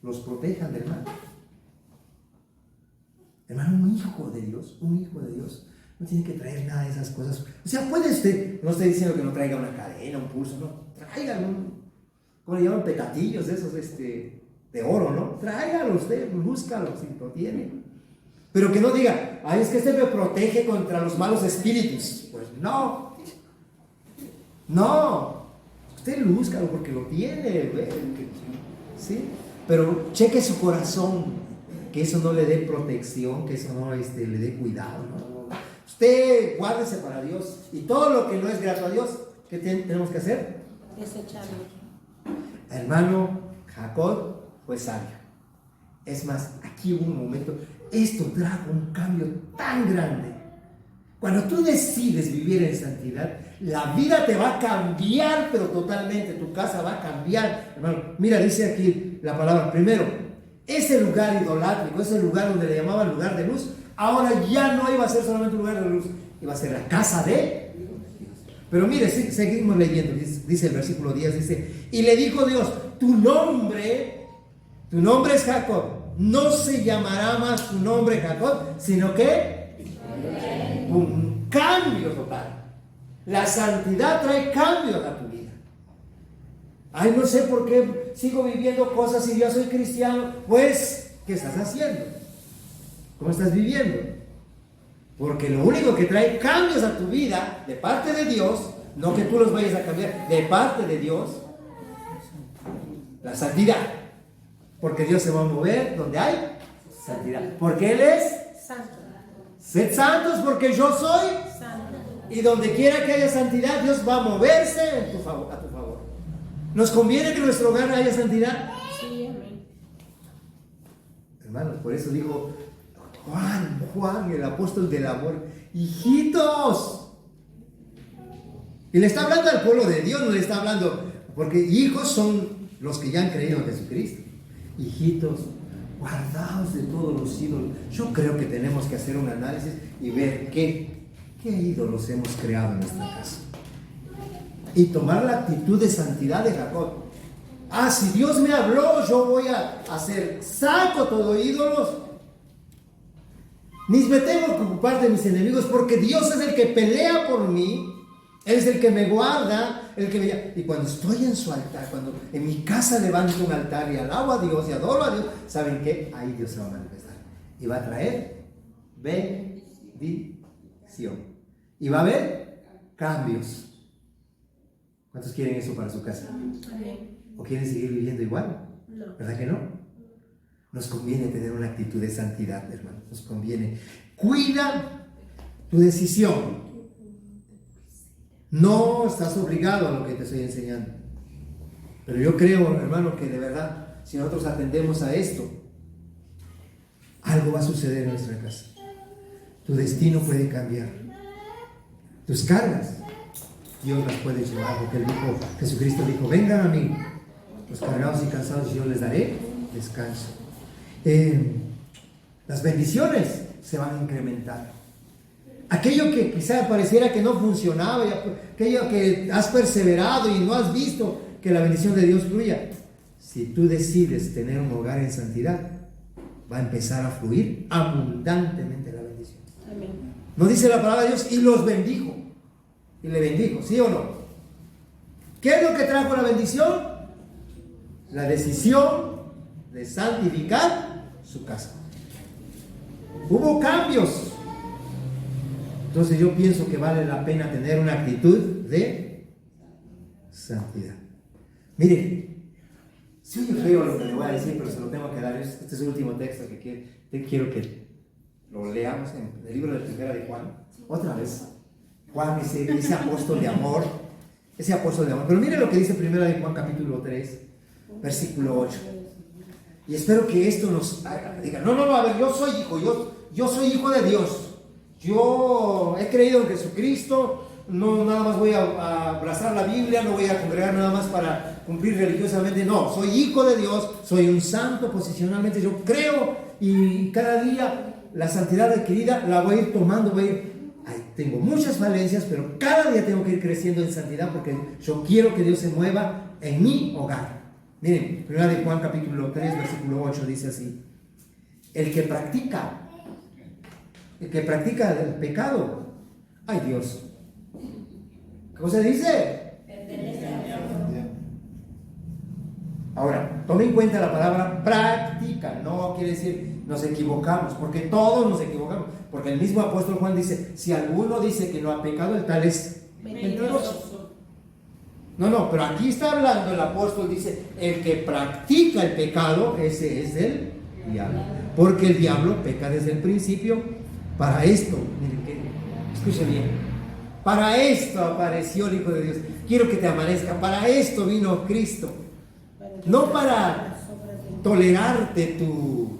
los protejan del mal. Hermano, un hijo de Dios no tiene que traer nada de esas cosas. O sea, puede usted, no estoy diciendo que no traiga una cadena, un pulso, no, traigan ¿cómo le llaman? Petatillos de esos, de oro, ¿no? Tráigalo usted, búscalo si lo tiene. Pero que no diga, ay, es que este me protege contra los malos espíritus. Pues no. usted lúzcalo porque lo tiene, ¿sí? Pero cheque su corazón, que eso no le dé protección, que eso no le dé cuidado, ¿no? Usted guárdese para Dios, y todo lo que no es grato a Dios, ¿qué tenemos que hacer? Desecharlo. Hermano, Jacob fue sabio. Es más, aquí hubo un momento, esto trajo un cambio tan grande. Cuando tú decides vivir en santidad, la vida te va a cambiar, pero totalmente, tu casa va a cambiar. Hermano, mira, dice aquí la palabra, primero, ese lugar idolátrico, ese lugar donde le llamaban lugar de luz, ahora ya no iba a ser solamente un lugar de luz, iba a ser la casa de Dios. Pero mire, seguimos leyendo, dice el versículo 10, dice, y le dijo Dios, tu nombre es Jacob, no se llamará más tu nombre Jacob, sino que un cambio total. La santidad trae cambios a tu vida. Ay, no sé por qué sigo viviendo cosas y yo soy cristiano. Pues, ¿qué estás haciendo? ¿Cómo estás viviendo? Porque lo único que trae cambios a tu vida de parte de Dios, no que tú los vayas a cambiar, de parte de Dios, la santidad. Porque Dios se va a mover donde hay santidad. Porque Él es santo. Sed santos porque yo soy Santo. y donde quiera que haya santidad, Dios va a moverse a tu favor. ¿Nos conviene que en nuestro hogar haya santidad? Sí, amén. Hermanos, por eso dijo Juan, el apóstol del amor, hijitos. Y le está hablando al pueblo de Dios, no le está hablando, porque hijos son los que ya han creído en Jesucristo. Hijitos, guardaos de todos los ídolos. Yo creo que tenemos que hacer un análisis y ver qué ídolos hemos creado en nuestra casa. Y tomar la actitud de santidad de Jacob. Si Dios me habló, yo voy a hacer, saco todo ídolos. Ni me tengo que ocupar de mis enemigos, porque Dios es el que pelea por mí. Él es el que me guarda, y cuando estoy en su altar, cuando en mi casa levanto un altar y alabo a Dios y adoro a Dios, ¿saben qué? Ahí Dios se va a manifestar y va a traer bendición y va a haber cambios. ¿Cuántos quieren eso para su casa? Amén. ¿O quieren seguir viviendo igual? No. ¿Verdad que no? Nos conviene tener una actitud de santidad, hermano. Nos conviene. Cuida tu decisión. No estás obligado a lo que te estoy enseñando. Pero yo creo, hermano, que de verdad, si nosotros atendemos a esto, algo va a suceder en nuestra casa. Tu destino puede cambiar. Tus cargas, Dios las puede llevar. Porque Jesucristo dijo, vengan a mí, los cargados y cansados, y yo les daré descanso. Las bendiciones se van a incrementar. Aquello que quizá pareciera que no funcionaba, aquello que has perseverado y no has visto que la bendición de Dios fluya, si tú decides tener un hogar en santidad, va a empezar a fluir abundantemente la bendición. Amén. Nos dice la palabra de Dios, y los bendijo, y le bendijo, ¿sí o no? ¿Qué es lo que trajo la bendición? La decisión de santificar su casa. Hubo cambios. Entonces yo pienso que vale la pena tener una actitud de santidad. Miren, si oye feo lo que le voy a decir, pero se lo tengo que dar. Este es el último texto que quiero que lo leamos en el libro de Primera de Juan. Otra vez. Juan, ese apóstol de amor. Ese apóstol de amor. Pero miren lo que dice Primera de Juan capítulo 3, versículo 8. Y espero que esto nos diga, no, a ver, yo soy hijo, yo soy hijo de Dios. Yo he creído en Jesucristo, no nada más voy a abrazar la Biblia, no voy a congregar nada más para cumplir religiosamente, no, soy hijo de Dios, soy un santo posicionalmente, yo creo y cada día la santidad adquirida la voy a ir tomando, tengo muchas falencias, pero cada día tengo que ir creciendo en santidad porque yo quiero que Dios se mueva en mi hogar. Miren, 1 de Juan capítulo 3, versículo 8 dice así, el que practica el pecado, ay Dios, ¿cómo se dice? Ahora, tome en cuenta la palabra práctica, no quiere decir nos equivocamos, porque todos nos equivocamos, porque el mismo apóstol Juan dice, si alguno dice que no ha pecado, el tal es mentiroso. No, pero aquí está hablando el apóstol, dice, el que practica el pecado, ese es el diablo. Porque el diablo peca desde el principio. Para esto, miren que, escucha bien, para esto apareció el Hijo de Dios. Quiero que te amanezca, para esto vino Cristo. No para tolerarte tu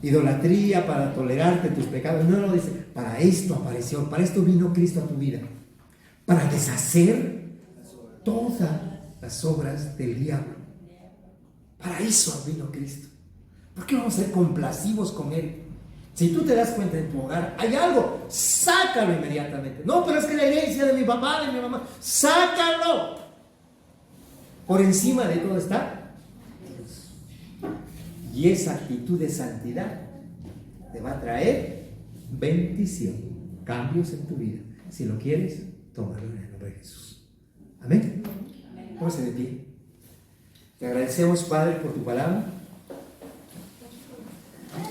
idolatría, para tolerarte tus pecados. No, dice, para esto apareció, para esto vino Cristo a tu vida. Para deshacer todas las obras del diablo. Para eso vino Cristo. ¿Por qué vamos a ser complacivos con Él? Si tú te das cuenta en tu hogar, hay algo, sácalo inmediatamente. No, pero es que la herencia de mi papá, de mi mamá, sácalo. Por encima de todo está Dios. Y esa actitud de santidad te va a traer bendición, cambios en tu vida. Si lo quieres, tómalo en el nombre de Jesús. Amén. Póngase de pie. Te agradecemos, Padre, por tu palabra.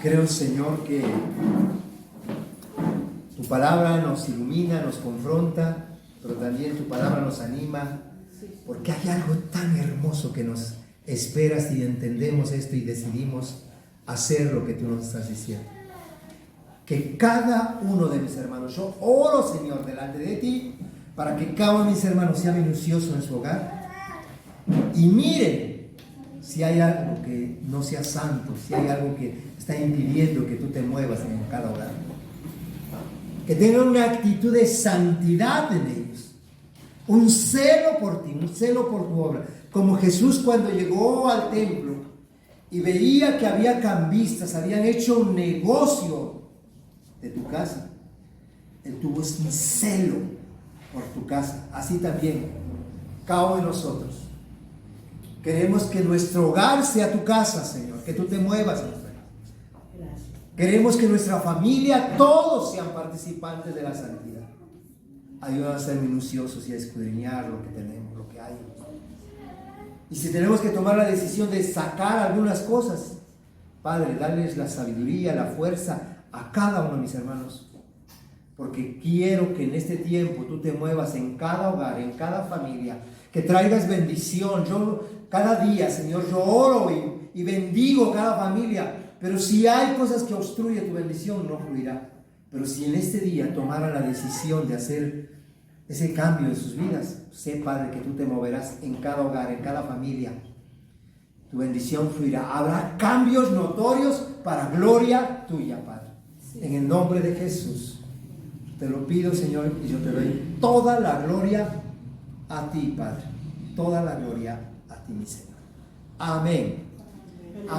Creo, Señor, que tu palabra nos ilumina, nos confronta, pero también tu palabra nos anima, porque hay algo tan hermoso que nos espera si entendemos esto y decidimos hacer lo que tú nos estás diciendo. Que cada uno de mis hermanos, yo oro, Señor, delante de ti, para que cada uno de mis hermanos sea minucioso en su hogar y miren si hay algo que no sea santo, si hay algo que está impidiendo que tú te muevas en cada hogar. Que tengan una actitud de santidad en ellos, un celo por ti, un celo por tu obra. Como Jesús cuando llegó al templo y veía que había cambistas, habían hecho un negocio de tu casa, Él tuvo un celo por tu casa. Así también, cada uno de nosotros queremos que nuestro hogar sea tu casa, Señor, que tú te muevas en nuestra casa. Queremos que nuestra familia, todos sean participantes de la santidad. Ayúdanos a ser minuciosos y a escudriñar lo que tenemos, lo que hay. Y si tenemos que tomar la decisión de sacar algunas cosas, Padre, darles la sabiduría, la fuerza a cada uno de mis hermanos. Porque quiero que en este tiempo tú te muevas en cada hogar, en cada familia, que traigas bendición. Yo cada día, Señor, yo oro y bendigo cada familia. Pero si hay cosas que obstruyen tu bendición, no fluirá. Pero si en este día tomaran la decisión de hacer ese cambio en sus vidas, sé, Padre, que tú te moverás en cada hogar, en cada familia. Tu bendición fluirá. Habrá cambios notorios para gloria tuya, Padre. Sí. En el nombre de Jesús. Te lo pido, Señor, y yo te doy toda la gloria a ti, Padre. Toda la gloria a ti, mi Señor. Amén. Amén.